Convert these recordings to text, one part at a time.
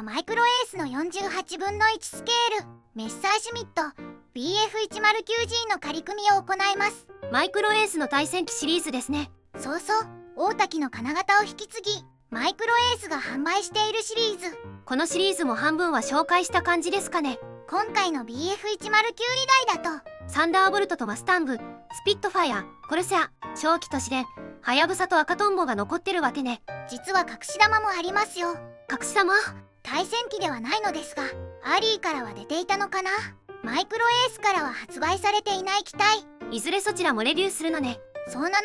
マイクロエースの48分の1スケールメッサーシュミット BF109G の仮組みを行います。マイクロエースの対戦機シリーズですね。そうそう、大滝の金型を引き継ぎマイクロエースが販売しているシリーズ。このシリーズも半分は紹介した感じですかね。今回の BF109 以外だとサンダーボルトとマスタンブ、スピットファイア、コルセア、正気と試練、ハヤブサと赤トンボが残ってるわけね。実は隠し玉もありますよ。隠し玉？対戦機ではないのですがアリーからは出ていたのかな。マイクロエースからは発売されていない機体。いずれそちらもレビューするのね。そうなのだ。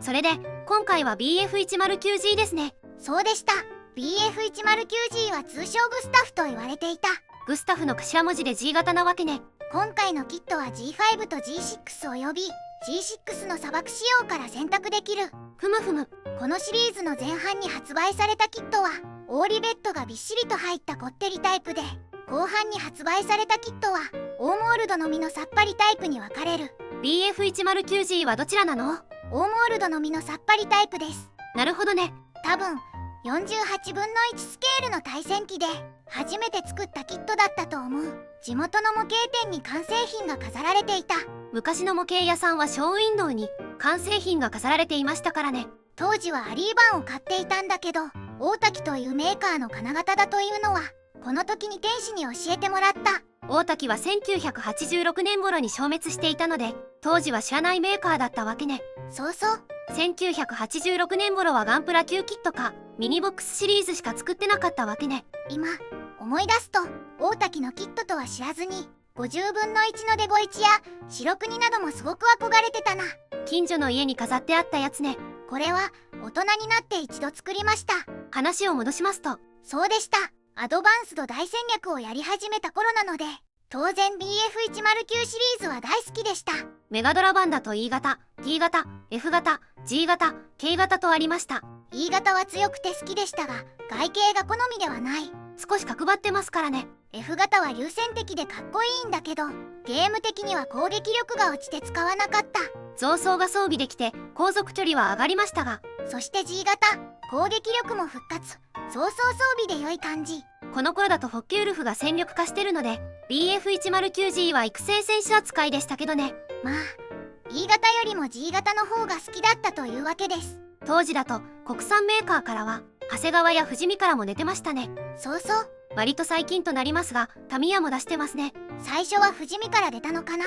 それで今回は BF109G ですね。そうでした。 BF109G は通称グスタフと言われていた。グスタフの頭文字で G 型なわけね。今回のキットは G5 と G6 および G6 の砂漠仕様から選択できる。ふむふむ。このシリーズの前半に発売されたキットはオーリベッドがびっしりと入ったこってりタイプで、後半に発売されたキットはオーモールドのみのさっぱりタイプに分かれる。 BF109G はどちらなの？オーモールドのみのさっぱりタイプです。なるほどね。多分48分の1スケールの対戦機で初めて作ったキットだったと思う。地元の模型店に完成品が飾られていた。昔の模型屋さんはショーウィンドウに完成品が飾られていましたからね。当時はアリーバンを買っていたんだけど、大滝というメーカーの金型だというのはこの時に店主に教えてもらった。大滝は1986年頃に消滅していたので当時は知らないメーカーだったわけね。そうそう、1986年頃はガンプラ級キットかミニボックスシリーズしか作ってなかったわけね。今思い出すと大滝のキットとは知らずに50分の1のデボイチや白国などもすごく憧れてたな。近所の家に飾ってあったやつね。これは大人になって一度作りました。話を戻しますと、そうでした。アドバンスド大戦略をやり始めた頃なので当然 BF109 シリーズは大好きでした。メガドラ版だと E 型、T 型、F 型、G 型、K 型とありました。 E 型は強くて好きでしたが外形が好みではない。少し角張ってますからね。 F 型は流線的でかっこいいんだけどゲーム的には攻撃力が落ちて使わなかった。増装が装備できて航続距離は上がりましたが、そして G 型攻撃力も復活、増装装備で良い感じ。この頃だとフォッケウルフが戦力化してるので BF109G は育成選手扱いでしたけどね。まあ E 型よりも G 型の方が好きだったというわけです。当時だと国産メーカーからは長谷川や富士見からも出てましたね。そうそう、割と最近となりますがタミヤも出してますね。最初は富士見から出たのかな。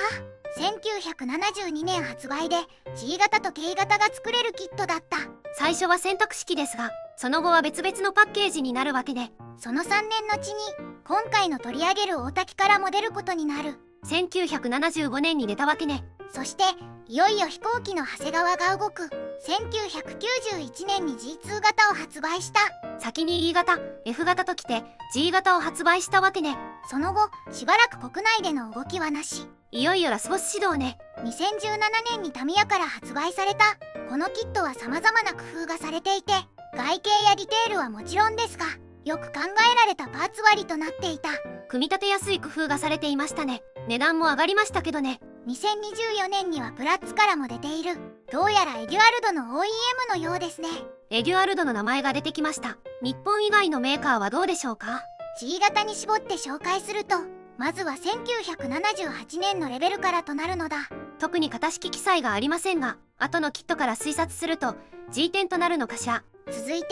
1972年発売で G 型と K 型が作れるキットだった。最初は選択式ですがその後は別々のパッケージになるわけで、その3年後に今回の取り上げる大滝からも出ることになる。1975年に出たわけね。そしていよいよ飛行機の長谷川が動く1991年に G2 型を発売した。先に E 型、F 型ときて G 型を発売したわけね。その後しばらく国内での動きはなし。いよいよラスボス始動ね。2017年にタミヤから発売された。このキットは様々な工夫がされていて外形やディテールはもちろんですがよく考えられたパーツ割りとなっていた。組み立てやすい工夫がされていましたね。値段も上がりましたけどね。2024年にはプラッツからも出ている。どうやらエデュアルドの OEM のようですね。エデュアルドの名前が出てきました。日本以外のメーカーはどうでしょうか？ G 型に絞って紹介するとまずは1978年のレベルからとなるのだ。特に型式記載がありませんが後のキットから推察すると G10 となるのかしら。続いて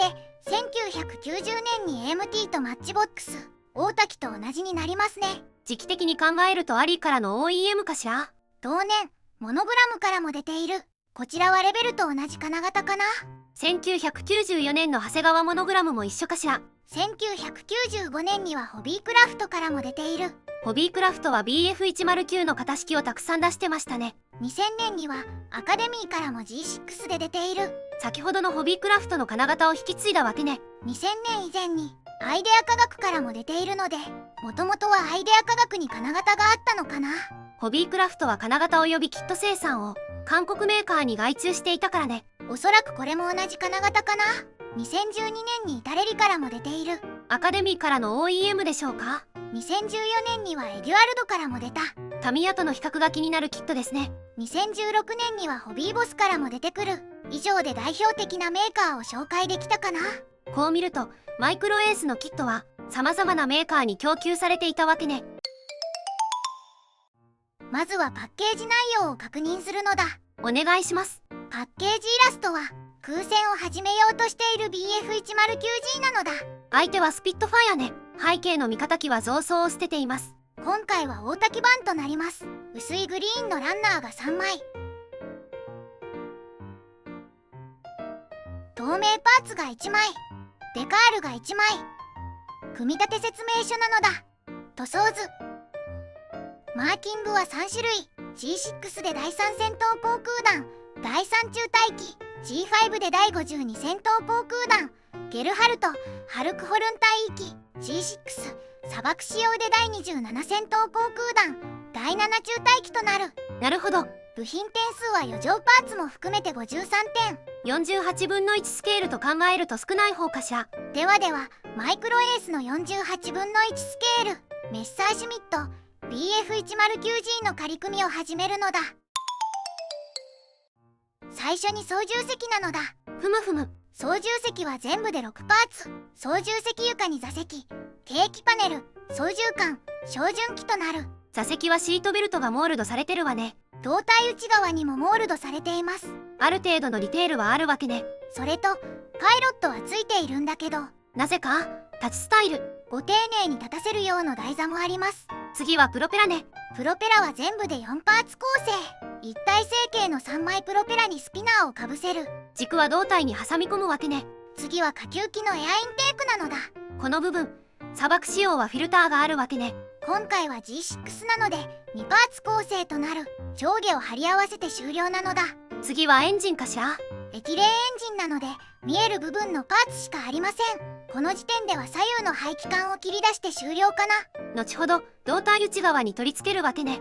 1990年に AMT とマッチボックス大滝と同じになりますね。時期的に考えるとアリーからの OEM かしら。同年モノグラムからも出ている。こちらはレベルと同じ金型かな。1994年の長谷川モノグラムも一緒かしら。1995年にはホビークラフトからも出ている。ホビークラフトは BF109 の型式をたくさん出してましたね。2000年にはアカデミーからも G6 で出ている。先ほどのホビークラフトの金型を引き継いだわけね。2000年以前にアイデア科学からも出ているのでもともとはアイデア科学に金型があったのかな。ホビークラフトは金型及びキット生産を韓国メーカーに外注していたからね。おそらくこれも同じ金型かな。2012年にイタレリからも出ている。アカデミーからの OEM でしょうか。2014年にはエデュアルドからも出た。タミヤとの比較が気になるキットですね。2016年にはホビーボスからも出てくる。以上で代表的なメーカーを紹介できたかな。こう見るとマイクロエースのキットは様々なメーカーに供給されていたわけね。まずはパッケージ内容を確認するのだ。お願いします。パッケージイラストは空戦を始めようとしている BF109G なのだ。相手はスピットファイアね。背景の味方機は増装を捨てています。今回は大滝版となります。薄いグリーンのランナーが3枚、透明パーツが1枚、デカールが1枚。組み立て説明書なのだ。塗装図、マーキングは3種類。 G6 で第3戦闘航空団、第3中隊機、 G5 で第52戦闘航空団、ゲルハルト・ハルクホルン隊域、 G6 砂漠仕様で第27戦闘航空団、第7中隊機となる。なるほど。部品点数は余剰パーツも含めて53点。48分の1スケールと考えると少ない方かしら。ではマイクロエースの48分の1スケール、メッサーシュミット BF109G の仮組みを始めるのだ。最初に操縦席なのだ。ふむふむ。操縦席は全部で6パーツ。操縦席床に座席、計器パネル、操縦桿、照準器となる。座席はシートベルトがモールドされてるわね。胴体内側にもモールドされています。ある程度のディテールはあるわけね。それとパイロットはついているんだけど、なぜか立ちスタイル。ご丁寧に立たせる用の台座もあります。次はプロペラね。プロペラは全部で4パーツ構成。一体成形の3枚プロペラにスピナーをかぶせる。軸は胴体に挟み込むわけね。次は下級機のエアインテークなのだ。この部分、砂漠仕様はフィルターがあるわけね。今回は G6 なので2パーツ構成となる。上下を貼り合わせて終了なのだ。次はエンジンかしら。エティレーエンジンなので見える部分のパーツしかありません。この時点では左右の排気管を切り出して終了かな。後ほど胴体内側に取り付けるわけね。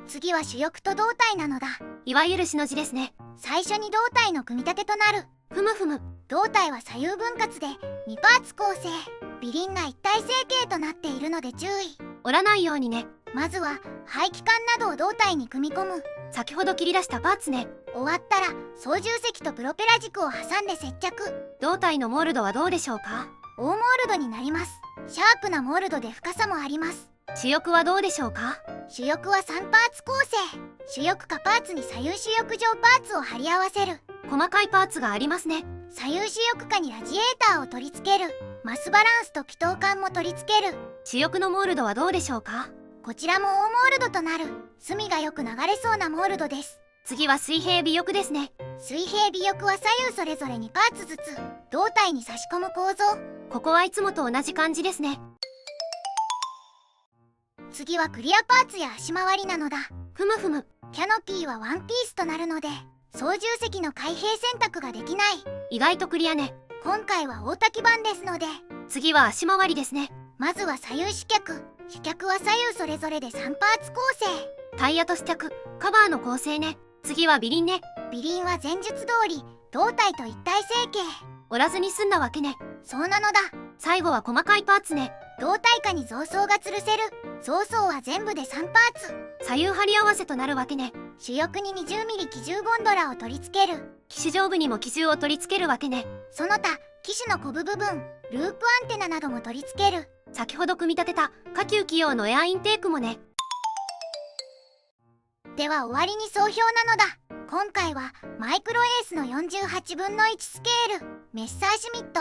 次は主翼と胴体なのだ。いわゆるしの字ですね。最初に胴体の組み立てとなる。ふむふむ。胴体は左右分割で2パーツ構成。尾輪が一体成形となっているので注意。折らないようにね。まずは排気管などを胴体に組み込む。先ほど切り出したパーツね。終わったら操縦席とプロペラ軸を挟んで接着。胴体のモールドはどうでしょうか。大モールドになります。シャープなモールドで深さもあります。主翼はどうでしょうか。主翼は3パーツ構成。主翼下パーツに左右主翼上パーツを貼り合わせる。細かいパーツがありますね。左右主翼下にラジエーターを取り付ける。マスバランスと気筒管も取り付ける。主翼のモールドはどうでしょうか。こちらも大モールドとなる。隅がよく流れそうなモールドです。次は水平尾翼ですね。水平尾翼は左右それぞれ2パーツずつ胴体に差し込む構造。ここはいつもと同じ感じですね。次はクリアパーツや足回りなのだ。ふむふむ。キャノピーはワンピースとなるので操縦席の開閉選択ができない。意外とクリアね。今回は大滝版ですので、次は足回りですね。まずは左右主脚。主脚は左右それぞれで3パーツ構成。タイヤと試着、カバーの構成ね。次は尾輪ね。尾輪は前述通り胴体と一体成形。折らずに済んだわけね。そうなのだ。最後は細かいパーツね。胴体下に増装が吊るせる。増装は全部で3パーツ。左右張り合わせとなるわけね。主翼に 20mm 機重ゴンドラを取り付ける。機種上部にも機重を取り付けるわけね。その他機種のコブ部分、ループアンテナなども取り付ける。先ほど組み立てた下級機用のエアインテークもね。では終わりに総評なのだ。今回はマイクロエースの48分の1スケール、メッサーシュミット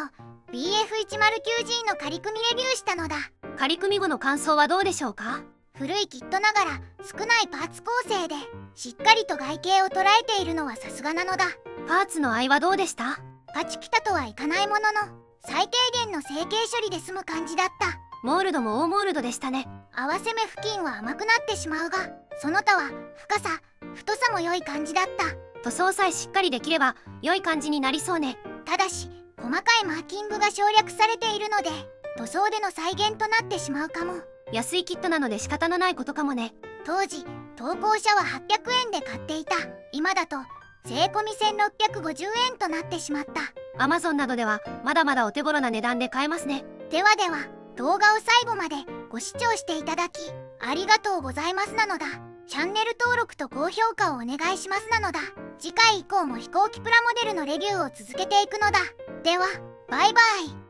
BF109G の仮組みレビューしたのだ。仮組み後の感想はどうでしょうか。古いキットながら少ないパーツ構成でしっかりと外形を捉えているのはさすがなのだ。パーツの合いはどうでした。パチピタとはいかないものの最低限の成形処理で済む感じだった。モールドも大モールドでしたね。合わせ目付近は甘くなってしまうが、その他は深さ、太さも良い感じだった。塗装さえしっかりできれば良い感じになりそうね。ただし細かいマーキングが省略されているので塗装での再現となってしまうかも。安いキットなので仕方のないことかもね。当時投稿者は800円で買っていた。今だと税込み1650円となってしまった。 Amazon などではまだまだお手頃な値段で買えますね。では動画を最後までご視聴していただきありがとうございますなのだ。チャンネル登録と高評価をお願いしますなのだ。次回以降も飛行機プラモデルのレビューを続けていくのだ。ではバイバイ。